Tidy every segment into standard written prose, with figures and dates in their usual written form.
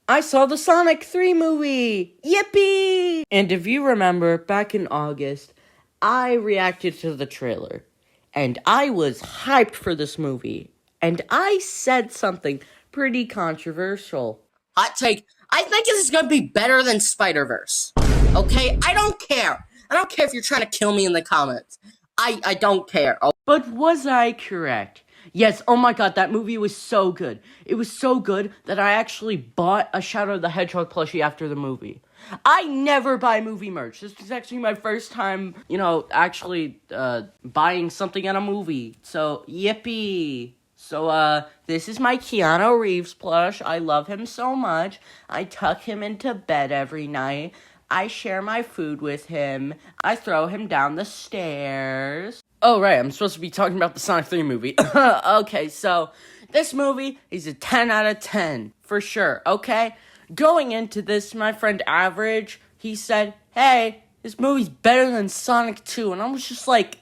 I saw the Sonic 3 movie! Yippee! And if you remember, back in August, I reacted to the trailer. And I was hyped for this movie. And I said something pretty controversial. Hot take. I think this is going to be better than Spider-Verse. Okay? I don't care. I don't care if you're trying to kill me in the comments. I don't care. But was I correct? Yes, oh my god, that movie was so good. It was so good that I actually bought a Shadow the Hedgehog plushie after the movie. I never buy movie merch. This is actually my first time, actually buying something at a movie. So, yippee! So, this is my Keanu Reeves plush. I love him so much. I tuck him into bed every night. I share my food with him. I throw him down the stairs. Oh, right, I'm supposed to be talking about the Sonic 3 movie. Okay, so this movie is a 10 out of 10, for sure, okay? Going into this, my friend Average, he said, hey, this movie's better than Sonic 2, and I was just like,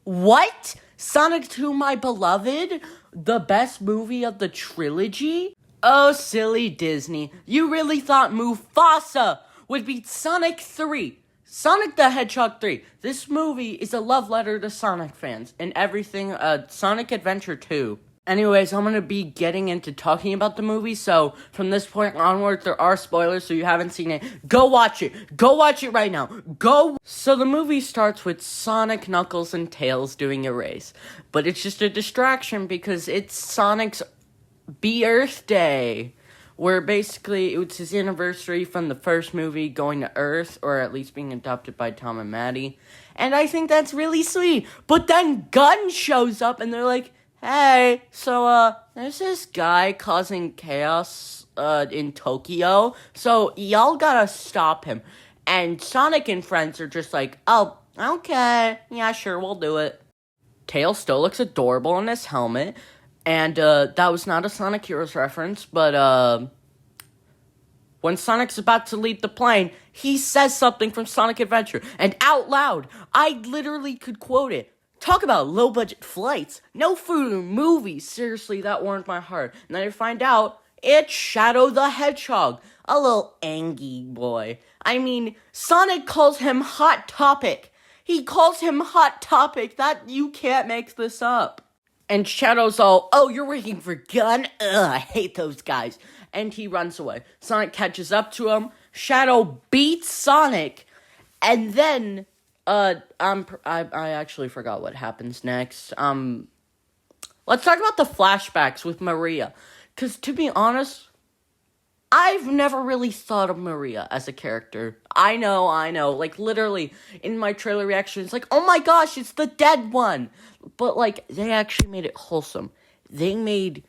what? Sonic 2, my beloved? The best movie of the trilogy? Oh, silly Disney, you really thought Mufasa would beat Sonic 3. Sonic the Hedgehog 3. This movie is a love letter to Sonic fans and everything, Sonic Adventure 2. Anyways, I'm going to be getting into talking about the movie, so from this point onward, there are spoilers, so you haven't seen it. Go watch it. Go watch it right now. Go. So the movie starts with Sonic, Knuckles, and Tails doing a race, but it's just a distraction because it's Sonic's birthday, where basically it was his anniversary from the first movie going to Earth, or at least being adopted by Tom and Maddie. And I think that's really sweet. But then Gun shows up and they're like, hey, so, there's this guy causing chaos, in Tokyo, so y'all gotta stop him. And Sonic and friends are just like, oh, okay, yeah, sure, we'll do it. Tails still looks adorable in his helmet. And, that was not a Sonic Heroes reference, but, when Sonic's about to leave the plane, he says something from Sonic Adventure, and out loud, I literally could quote it. Talk about low-budget flights, no food in movies, seriously, that warmed my heart. And then I find out, it's Shadow the Hedgehog, a little angry boy. I mean, Sonic calls him Hot Topic. He calls him Hot Topic, that, you can't make this up. And Shadow's all, oh, you're working for Gun? Ugh, I hate those guys. And he runs away. Sonic catches up to him. Shadow beats Sonic. And then, I actually forgot what happens next. Let's talk about the flashbacks with Maria. Because, to be honest, I've never really thought of Maria as a character. I know. Like, literally, in my trailer reaction, it's like, oh my gosh, it's the dead one. But, like, they actually made it wholesome. They made,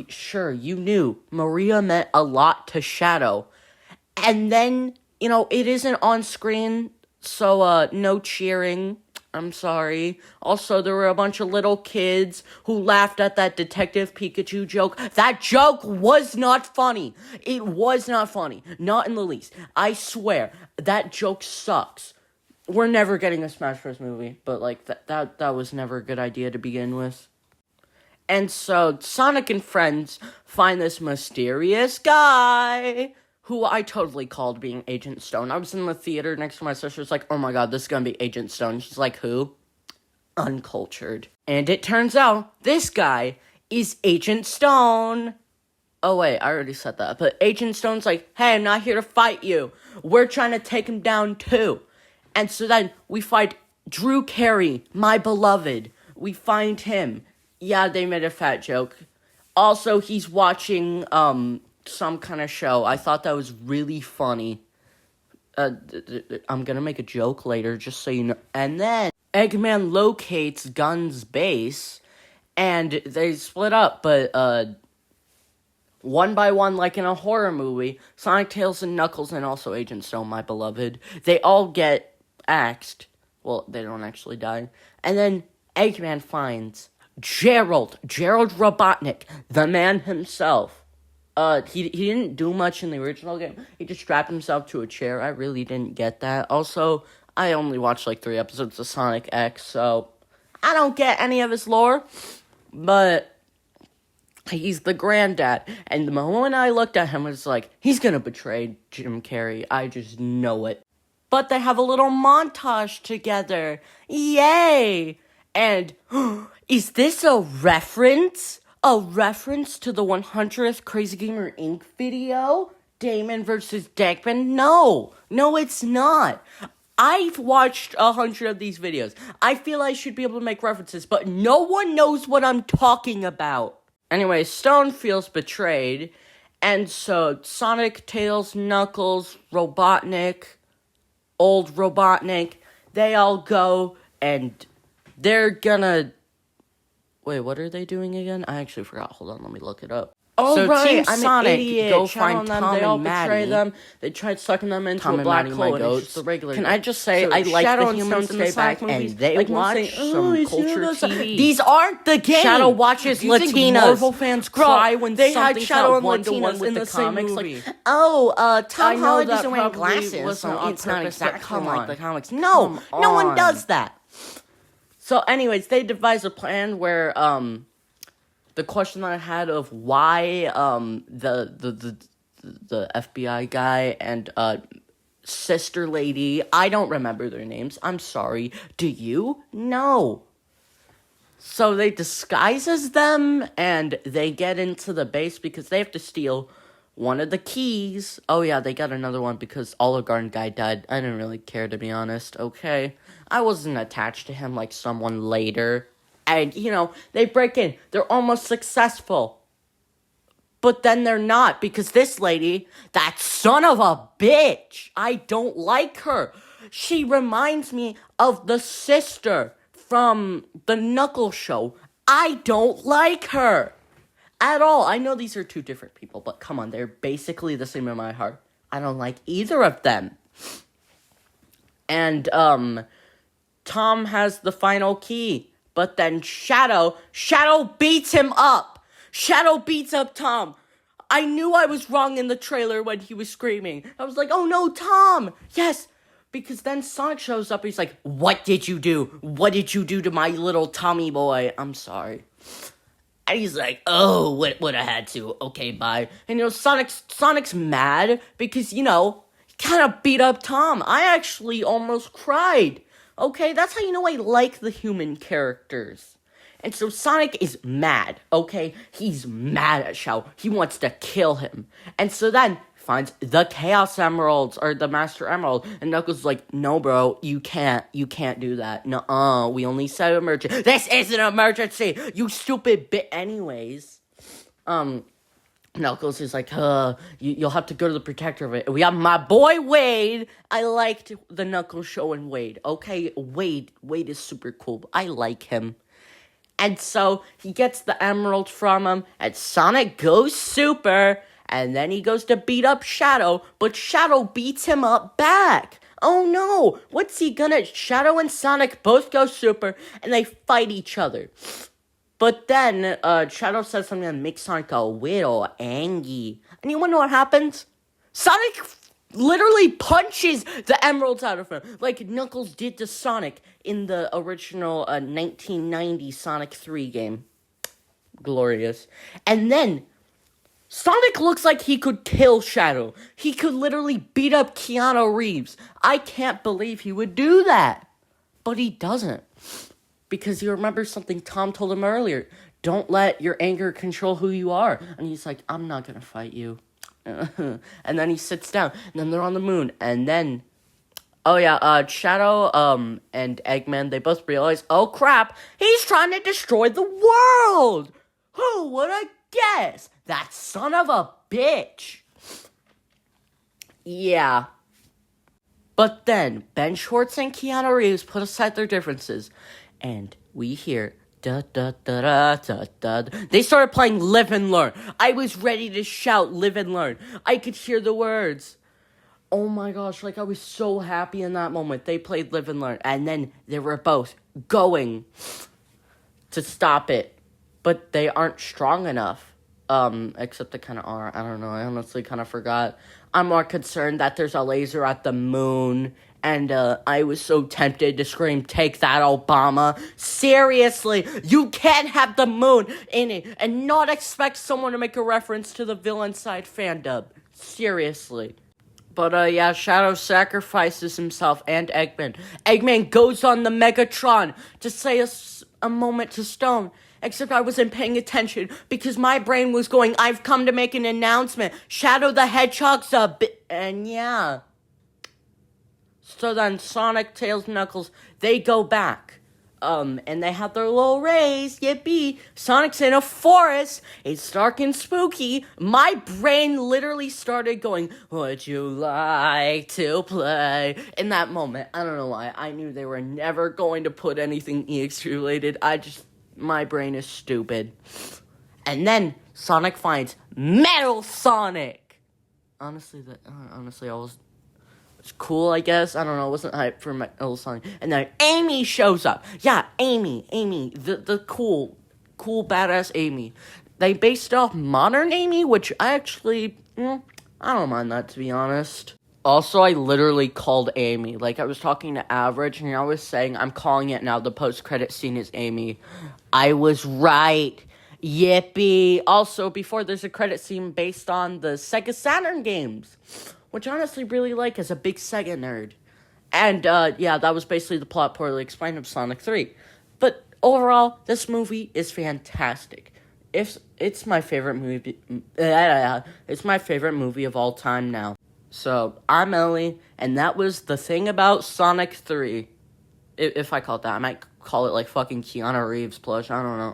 sure, you knew Maria meant a lot to Shadow. And then, it isn't on screen, so, no cheering. I'm sorry. Also, there were a bunch of little kids who laughed at that Detective Pikachu joke. That joke was not funny. It was not funny. Not in the least. I swear, that joke sucks. We're never getting a Smash Bros. Movie, but, like, that was never a good idea to begin with. And so, Sonic and friends find this mysterious guy, who I totally called being Agent Stone. I was in the theater next to my sister, was like, oh my god, this is gonna be Agent Stone. She's like, who? Uncultured. And it turns out, this guy is Agent Stone. Oh wait, I already said that, but Agent Stone's like, hey, I'm not here to fight you. We're trying to take him down too. And so then we find Drew Carey, my beloved. We find him. Yeah, they made a fat joke. Also, he's watching, some kind of show. I thought that was really funny. I'm gonna make a joke later, just so you know. And then, Eggman locates Gun's base, and they split up, but, one by one, like in a horror movie, Sonic, Tails, and Knuckles, and also Agent Stone, my beloved, they all get axed. Well, they don't actually die. And then Eggman finds Gerald Robotnik, the man himself. He didn't do much in the original game. He just strapped himself to a chair. I really didn't get that. Also, I only watched like 3 episodes of Sonic X, so I don't get any of his lore. But He's the granddad. And the moment I looked at him, I was like, he's gonna betray Jim Carrey. I just know it. But they have a little montage together. Yay! And is this a reference? A reference to the 100th Crazy Gamer Inc. video? Damon versus Deckman? No, it's not. I've watched 100 of these videos. I feel I should be able to make references, but no one knows what I'm talking about. Anyway, Stone feels betrayed, and so Sonic, Tails, Knuckles, Robotnik, old Robotnik, they all go, and they're gonna... Wait, what are they doing again? I actually forgot. Hold on, let me look it up. Oh, So right, Team I'm Sonic an idiot. go Shout find on Tom them. They all and betray Maddie. them. They tried sucking them into Tom a and black Maddie, hole. my And it's goats. just the regular. Can I just say, So I like Shadow the and humans Stone in the stay back, Sonic movies, and they like, watch saying, some you see culture those- TV. These aren't the games. Shadow watches Do you think Latinas. Marvel fans cry when they had something's Shadow not and one-to-one Latinas with in the the same comics. movie. Like, I Tom know Holland that doesn't wear probably glasses, wasn't so on it's not purpose, but exactly come like on. the comics. No, Come no one on. does that. So, anyways, they devise a plan where the question that I had of why the FBI guy and sister lady, I don't remember their names. I'm sorry. Do you? No. So they disguise as them, and they get into the base because they have to steal one of the keys. Oh yeah, they got another one because Olive Garden guy died. I didn't really care, to be honest. Okay. I wasn't attached to him like someone later. And, they break in. They're almost successful. But then they're not, because this lady, that son of a bitch, I don't like her. She reminds me of the sister from the Knuckles show. I don't like her at all. I know these are two different people, but come on, they're basically the same in my heart. I don't like either of them. And, Tom has the final key, but then Shadow beats him up. Shadow beats up Tom. I knew I was wrong in the trailer when he was screaming. I was like, oh no, Tom! Yes! Because then Sonic shows up, he's like, what did you do? What did you do to my little Tommy boy? I'm sorry. And he's like, oh, what I had to. Okay, bye. And Sonic's mad because, he kind of beat up Tom. I actually almost cried. Okay, that's how you know I like the human characters. And so Sonic is mad, okay? He's mad at Shadow. He wants to kill him. And so then finds the Chaos Emeralds, or the Master Emerald. And Knuckles is like, no, bro, you can't do that. Nuh-uh, we only said emergency. This isn't an emergency, you stupid bit. Anyways, Knuckles is like, you'll have to go to the protector of it. We got my boy Wade. I liked the Knuckles show and Wade. Okay, Wade is super cool. I like him. And so he gets the emerald from him, and Sonic goes super, and then he goes to beat up Shadow, but Shadow beats him up back. Oh no, what's he gonna... Shadow and Sonic both go super, and they fight each other. But then, Shadow says something that makes Sonic a little angry. And you wanna know what happens? Sonic literally punches the emeralds out of him, like Knuckles did to Sonic in the original 1990 Sonic 3 game. Glorious. And then, Sonic looks like he could kill Shadow. He could literally beat up Keanu Reeves. I can't believe he would do that. But he doesn't. Because he remembers something Tom told him earlier. Don't let your anger control who you are. And he's like, I'm not gonna fight you. And then he sits down, and then they're on the moon, and then, Shadow, and Eggman, they both realize, oh crap, he's trying to destroy the world! Who would have guessed? That son of a bitch! Yeah. But then, Ben Schwartz and Keanu Reeves put aside their differences, and we hear... Da, da, da, da, da, da. They started playing Live and Learn. I was ready to shout Live and Learn. I could hear the words. Oh my gosh, I was so happy in that moment. They played Live and Learn. And then they were both going to stop it. But they aren't strong enough. Except they kind of are. I don't know. I honestly kind of forgot. I'm more concerned that there's a laser at the moon. And I was so tempted to scream, "Take that, Obama." Seriously, you can't have the moon in it and not expect someone to make a reference to the villain side fandom. Seriously. But yeah, Shadow sacrifices himself and Eggman. Eggman goes on the Megatron to say a moment to Stone. Except I wasn't paying attention because my brain was going, "I've come to make an announcement. Shadow the Hedgehog's a and yeah. So then Sonic, Tails, Knuckles, they go back. And they have their little race, yippee. Sonic's in a forest. It's dark and spooky. My brain literally started going, "Would you like to play?" In that moment, I don't know why. I knew they were never going to put anything EX related. My brain is stupid. And then Sonic finds Metal Sonic. Honestly, I was... It's cool, I guess. I don't know. I wasn't hyped for Metal Sonic. And then Amy shows up. Yeah, Amy. The cool, badass Amy. They based off modern Amy, which I actually, I don't mind that, to be honest. Also, I literally called Amy. Like, I was talking to Average, and I was saying, I'm calling it now. The post-credit scene is Amy. I was right. Yippee. Also, before there's a credit scene based on the Sega Saturn games, which I honestly really like as a big Sega nerd. And, yeah, that was basically the plot poorly explained of Sonic 3. But overall, this movie is fantastic. It's my favorite movie. It's my favorite movie of all time now. So, I'm Ellie, and that was the thing about Sonic 3. If I call it that, I might call it like fucking Keanu Reeves plush, I don't know.